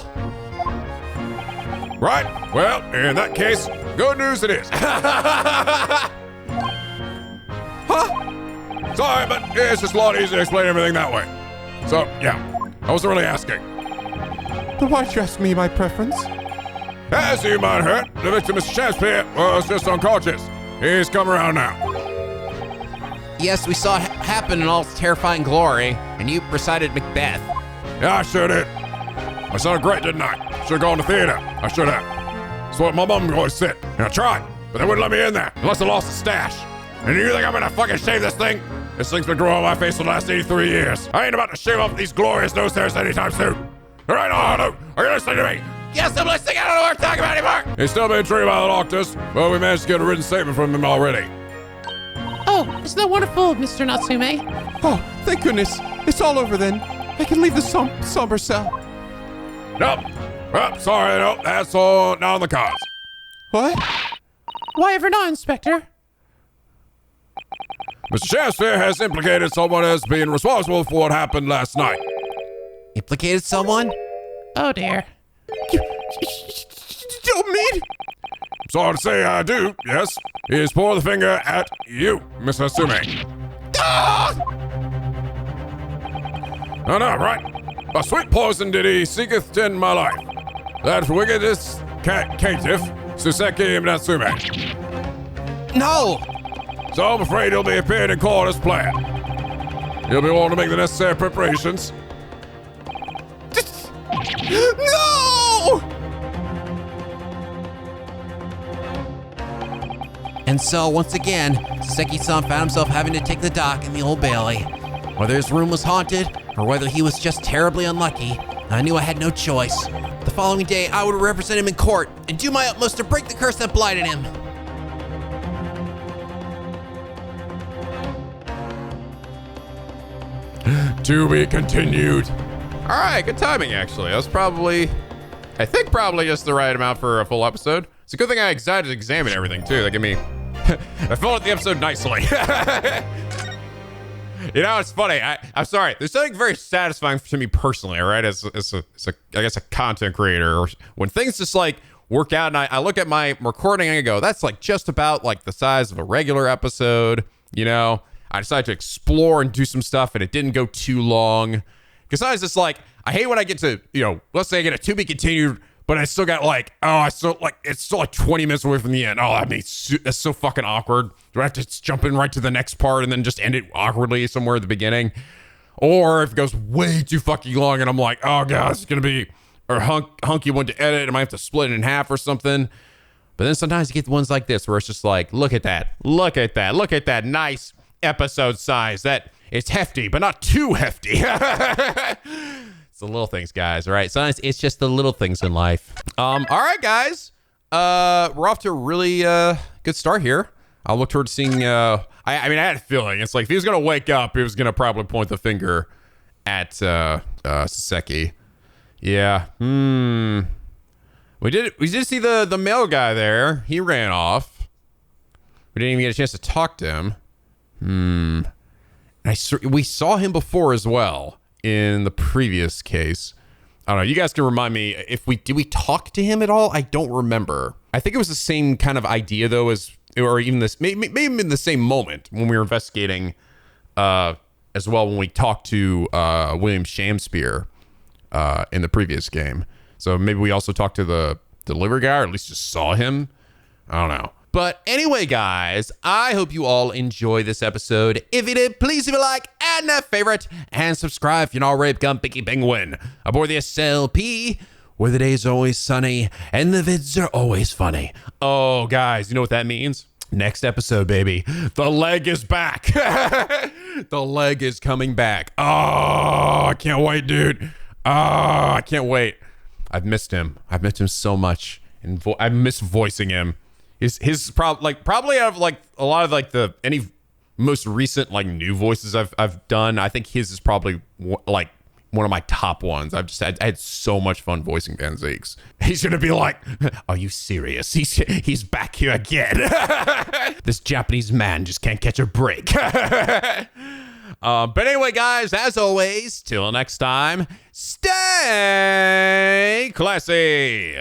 Right? Well, in that case, good news it is. Huh? Sorry, but it's just a lot easier to explain everything that way. So, yeah, I wasn't really asking. Then why'd you ask me my preference? As you might have heard, the victim, Mr. Shamspeare, was just unconscious. He's come around now. Yes, we saw it happen in all its terrifying glory, and you recited Macbeth. Yeah, I sure did. I sounded great, didn't I? Should have gone to theater. I should have. That's what my mom always said. And I tried, but they wouldn't let me in there unless I lost the stash. And you think I'm gonna fucking shave this thing? This thing's been growing on my face for the last 83 years. I ain't about to shave off these glorious nose hairs anytime soon. All right, Naruhodo, are you listening to me? Yes, I'm listening. I don't know what we're talking about anymore. He's still being treated by the doctors, but we managed to get a written statement from him already. Oh, isn't that wonderful, Mr. Natsume? Oh, thank goodness. It's all over then. I can leave the somber cell. Nope. Well, sorry, no, that's all not on the cards. What? Why ever not, Inspector? Mr. Shamspeare has implicated someone as being responsible for what happened last night. Implicated someone? Oh dear. You don't mean? I'm sorry to say I do, yes. He has pointed the finger at you, Miss Natsume. Ah! I know, right? A sweet poison did he seeketh in my life. That wickedest caitiff, Saseki Natsume. No! So I'm afraid he'll be appearing in court as planned. He'll be wanting to make the necessary preparations. No! And so, once again, Saseki-san found himself having to take the dock in the Old Bailey. Whether his room was haunted, or whether he was just terribly unlucky, I knew I had no choice. The following day, I would represent him in court and do my utmost to break the curse that blighted him. To be continued. All right, good timing, actually. That was probably, I think probably just the right amount for a full episode. It's a good thing I decided to examine everything, too. That gave me, I filled out the episode nicely. You know, it's funny. I'm sorry. There's something very satisfying to me personally, all right? As a I guess, a content creator. Or when things just, like, work out, and I look at my recording and I go, that's, like, just about, like, the size of a regular episode, you know? I decided to explore and do some stuff, and it didn't go too long. Because I was just like, I hate when I get to, you know, let's say I get a to be continued, but I still got like, it's still like 20 minutes away from the end. Oh, I mean, that's so fucking awkward. Do I have to just jump in right to the next part and then just end it awkwardly somewhere at the beginning? Or if it goes way too fucking long and I'm like, oh god, it's gonna be a hunky one to edit, I might have to split it in half or something. But then sometimes you get the ones like this where it's just like, look at that nice episode size. That it's hefty, but not too hefty. It's the little things, guys. All right. Sometimes it's just the little things in life. All right, guys. We're off to a really good start here. I'll look toward seeing. I mean, I had a feeling. It's like if he was gonna wake up, he was gonna probably point the finger at Saseki. Yeah. We did see the male guy there. He ran off. We didn't even get a chance to talk to him. We saw him before as well in the previous case. I don't know. You guys can remind me if did we talk to him at all? I don't remember. I think it was the same kind of idea though, or even this maybe in the same moment when we were investigating as well when we talked to William Shamspeare in the previous game. So maybe we also talked to the delivery guy, or at least just saw him. I don't know. But anyway, guys, I hope you all enjoy this episode. If you did, please leave a like and a favorite, and subscribe if you're not already become Picky Penguin aboard the SLP, where the days are always sunny and the vids are always funny. Oh, guys, you know what that means? Next episode, baby. The leg is back. The leg is coming back. Oh, I can't wait, dude. Oh, I can't wait. I've missed him. I've missed him so much. And I miss voicing him. His probably out of like a lot of like the any most recent like new voices I've done, I think his is probably like one of my top ones. I had so much fun voicing Van Zieks. He's gonna be like, "Are you serious? He's back here again." This Japanese man just can't catch a break. But anyway, guys, as always, till next time, stay classy.